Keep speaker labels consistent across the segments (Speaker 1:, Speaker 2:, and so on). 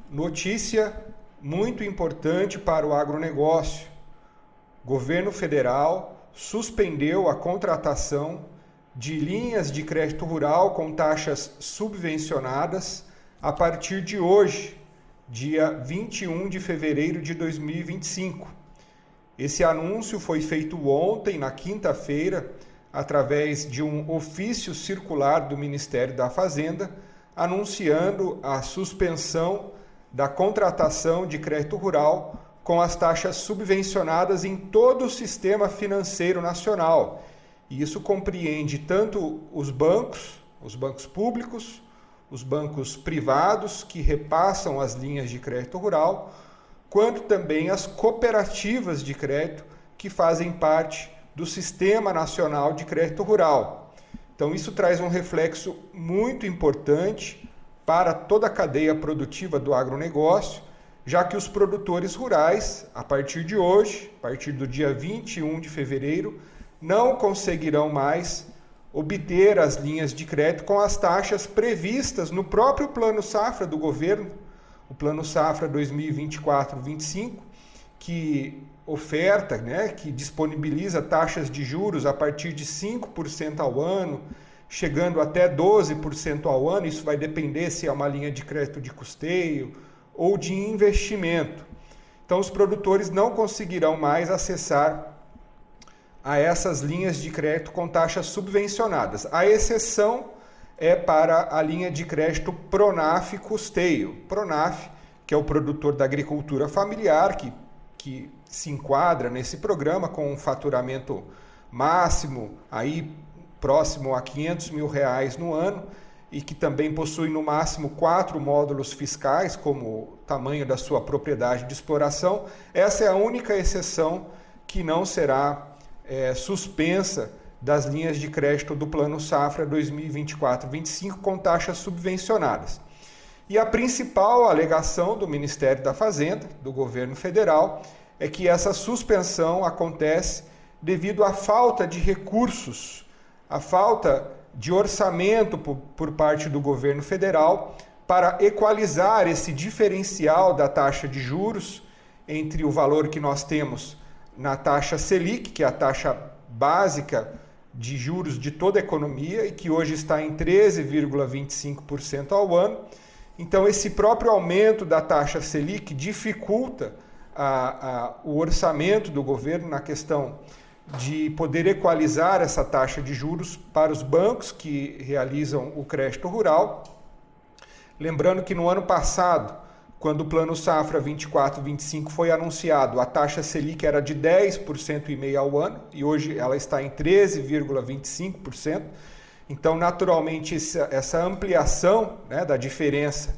Speaker 1: Notícia muito importante para o agronegócio. Governo federal suspendeu a contratação de linhas de crédito rural com taxas subvencionadas a partir de hoje, dia 21 de fevereiro de 2025. Esse anúncio foi feito ontem, na quinta-feira, através de um ofício circular do Ministério da Fazenda, anunciando a suspensão da contratação de crédito rural com as taxas subvencionadas em todo o sistema financeiro nacional. E isso compreende tanto os bancos públicos, os bancos privados que repassam as linhas de crédito rural, quanto também as cooperativas de crédito que fazem parte do Sistema Nacional de Crédito Rural. Então isso traz um reflexo muito importante para toda a cadeia produtiva do agronegócio, já que os produtores rurais, a partir de hoje, a partir do dia 21 de fevereiro, não conseguirão mais obter as linhas de crédito com as taxas previstas no próprio Plano Safra do governo, o Plano Safra 2024-25, que oferta, que disponibiliza taxas de juros a partir de 5% ao ano, chegando até 12% ao ano. Isso vai depender se é uma linha de crédito de custeio ou de investimento. Então, os produtores não conseguirão mais acessar a essas linhas de crédito com taxas subvencionadas. A exceção é para a linha de crédito Pronaf Custeio. Pronaf, que é o produtor da agricultura familiar, que se enquadra nesse programa com um faturamento máximo aí próximo a R$500 mil no ano e que também possui no máximo 4 módulos fiscais como o tamanho da sua propriedade de exploração. Essa é a única exceção que não será suspensa das linhas de crédito do Plano Safra 2024-25 com taxas subvencionadas. E a principal alegação do Ministério da Fazenda, do governo federal, é que essa suspensão acontece devido à falta de recursos, a falta de orçamento por parte do governo federal para equalizar esse diferencial da taxa de juros entre o valor que nós temos na taxa Selic, que é a taxa básica de juros de toda a economia e que hoje está em 13,25% ao ano. Então, esse próprio aumento da taxa Selic dificulta o orçamento do governo na questão de poder equalizar essa taxa de juros para os bancos que realizam o crédito rural. Lembrando que no ano passado, quando o Plano Safra 24-25 foi anunciado, a taxa Selic era de 10,5% ao ano e hoje ela está em 13,25%. Então, naturalmente, essa ampliação da diferença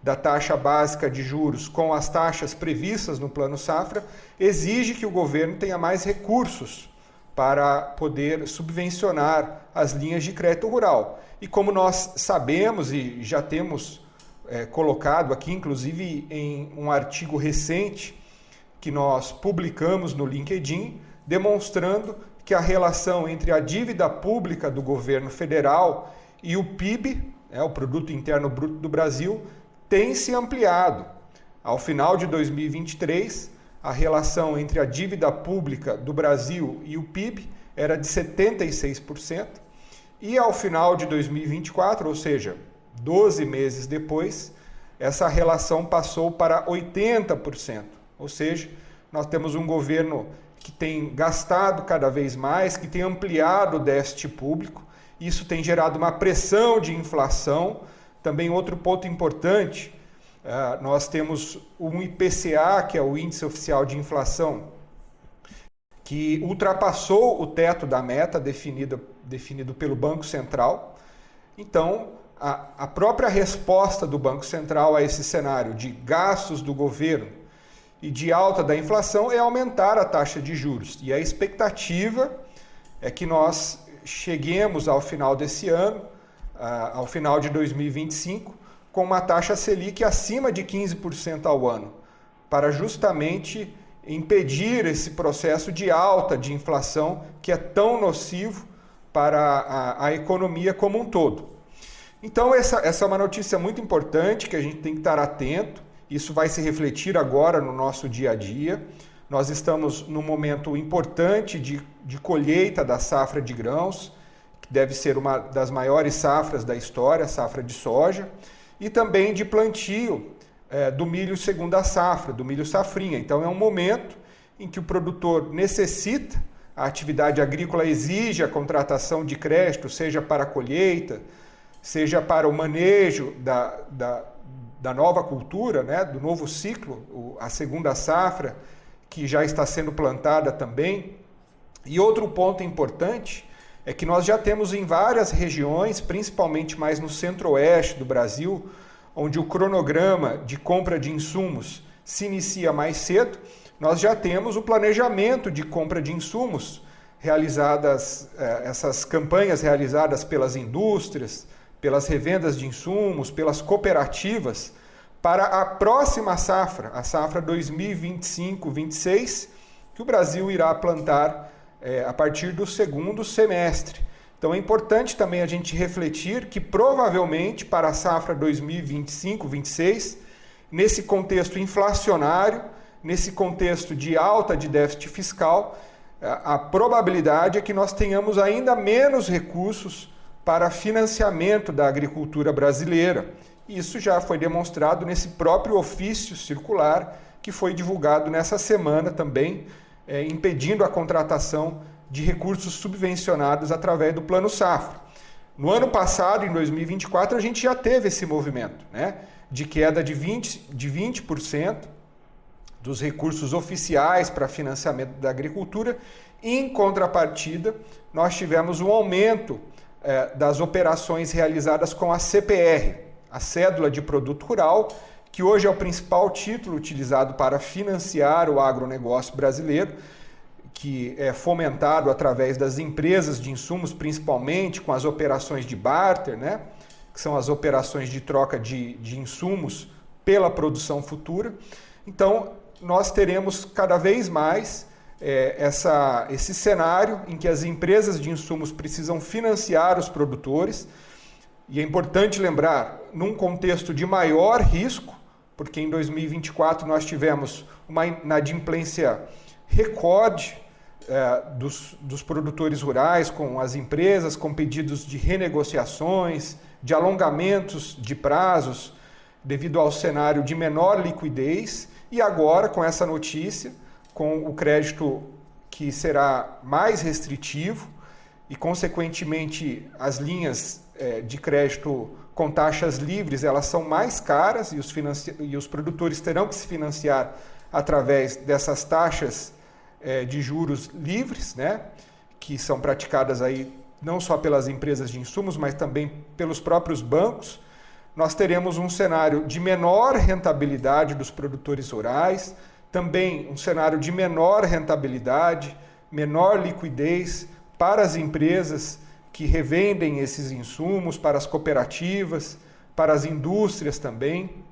Speaker 1: da taxa básica de juros com as taxas previstas no Plano Safra exige que o governo tenha mais recursos para poder subvencionar as linhas de crédito rural. E como nós sabemos e já temos colocado aqui, inclusive em um artigo recente que nós publicamos no LinkedIn, demonstrando que a relação entre a dívida pública do governo federal e o PIB, o Produto Interno Bruto do Brasil, tem se ampliado. Ao final de 2023, a relação entre a dívida pública do Brasil e o PIB era de 76%, e ao final de 2024, ou seja, 12 meses depois, essa relação passou para 80%. Ou seja, nós temos um governo que tem gastado cada vez mais, que tem ampliado o déficit público. Isso tem gerado uma pressão de inflação. Também outro ponto importante, nós temos um IPCA, que é o Índice Oficial de Inflação, que ultrapassou o teto da meta definido pelo Banco Central. Então, a própria resposta do Banco Central a esse cenário de gastos do governo e de alta da inflação é aumentar a taxa de juros. E a expectativa é que nós cheguemos ao final desse ano, ao final de 2025, com uma taxa Selic acima de 15% ao ano, para justamente impedir esse processo de alta de inflação que é tão nocivo para a economia como um todo. Então essa é uma notícia muito importante que a gente tem que estar atento Isso vai se refletir agora no nosso dia a dia. Nós estamos num momento importante de colheita da safra de grãos, que deve ser uma das maiores safras da história, a safra de soja, e também de plantio do milho segunda safra, do milho safrinha. Então é um momento em que o produtor necessita, a atividade agrícola exige a contratação de crédito, seja para a colheita, seja para o manejo da nova cultura, né, do novo ciclo, a segunda safra, que já está sendo plantada também. E outro ponto importante é que nós já temos em várias regiões, principalmente mais no centro-oeste do Brasil, onde o cronograma de compra de insumos se inicia mais cedo, nós já temos o planejamento de compra de insumos realizadas, essas campanhas realizadas pelas indústrias, pelas revendas de insumos, pelas cooperativas, para a próxima safra, a safra 2025-26, que o Brasil irá plantar a partir do segundo semestre. Então é importante também a gente refletir que provavelmente para a safra 2025-26, nesse contexto inflacionário, nesse contexto de alta de déficit fiscal, a probabilidade é que nós tenhamos ainda menos recursos para financiamento da agricultura brasileira. Isso já foi demonstrado nesse próprio ofício circular que foi divulgado nessa semana também, impedindo a contratação de recursos subvencionados através do Plano Safra. No ano passado, em 2024, a gente já teve esse movimento, né, de queda de 20% dos recursos oficiais para financiamento da agricultura. Em contrapartida, nós tivemos um aumento das operações realizadas com a CPR, a Cédula de Produto Rural, que hoje é o principal título utilizado para financiar o agronegócio brasileiro, que é fomentado através das empresas de insumos, principalmente com as operações de barter, né? Que são as operações de troca de insumos pela produção futura. Então, nós teremos cada vez mais esse cenário em que as empresas de insumos precisam financiar os produtores. E é importante lembrar, num contexto de maior risco, porque em 2024 nós tivemos uma inadimplência recorde dos produtores rurais com as empresas, com pedidos de renegociações, de alongamentos de prazos, devido ao cenário de menor liquidez. E agora, com essa notícia, com o crédito que será mais restritivo e, consequentemente, as linhas de crédito com taxas livres, elas são mais caras e os produtores terão que se financiar através dessas taxas de juros livres, né, que são praticadas aí não só pelas empresas de insumos, mas também pelos próprios bancos. Nós teremos um cenário de menor rentabilidade dos produtores rurais, também um cenário de menor rentabilidade, menor liquidez para as empresas que revendem esses insumos, para as cooperativas, para as indústrias também.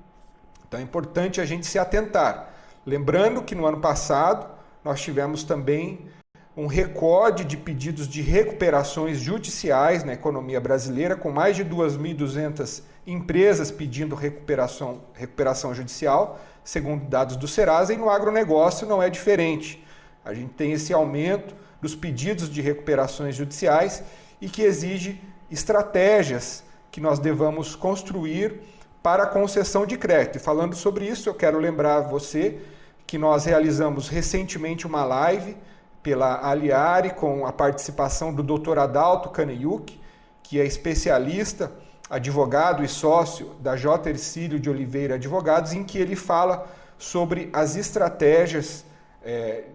Speaker 1: Então é importante a gente se atentar. Lembrando que no ano passado nós tivemos também um recorde de pedidos de recuperações judiciais na economia brasileira, com mais de 2.200 empresas pedindo recuperação judicial, segundo dados do Serasa, e no agronegócio não é diferente. A gente tem esse aumento dos pedidos de recuperações judiciais e que exige estratégias que nós devamos construir para a concessão de crédito. E falando sobre isso, eu quero lembrar a você que nós realizamos recentemente uma live pela Aliare com a participação do Dr. Adalto Caneyuk, que é especialista, advogado e sócio da J. Hercílio de Oliveira Advogados, em que ele fala sobre as estratégias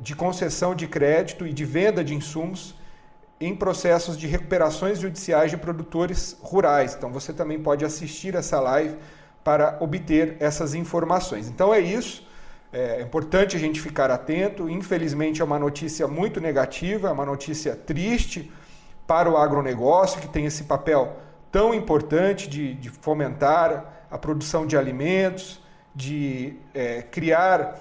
Speaker 1: de concessão de crédito e de venda de insumos em processos de recuperações judiciais de produtores rurais. Então você também pode assistir essa live para obter essas informações. Então é isso, é importante a gente ficar atento. Infelizmente é uma notícia muito negativa, é uma notícia triste para o agronegócio, que tem esse papel tão importante de fomentar a produção de alimentos, de criar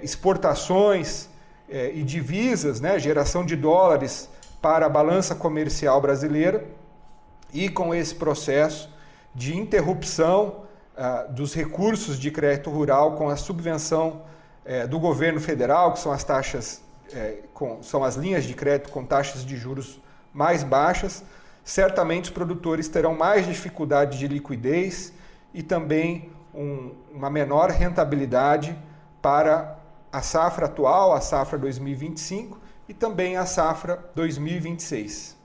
Speaker 1: exportações e divisas, né, geração de dólares para a balança comercial brasileira, e com esse processo de interrupção dos recursos de crédito rural com a subvenção do governo federal, que são as taxas, são as linhas de crédito com taxas de juros mais baixas, certamente os produtores terão mais dificuldade de liquidez e também uma menor rentabilidade para a safra atual, a safra 2025 e também a safra 2026.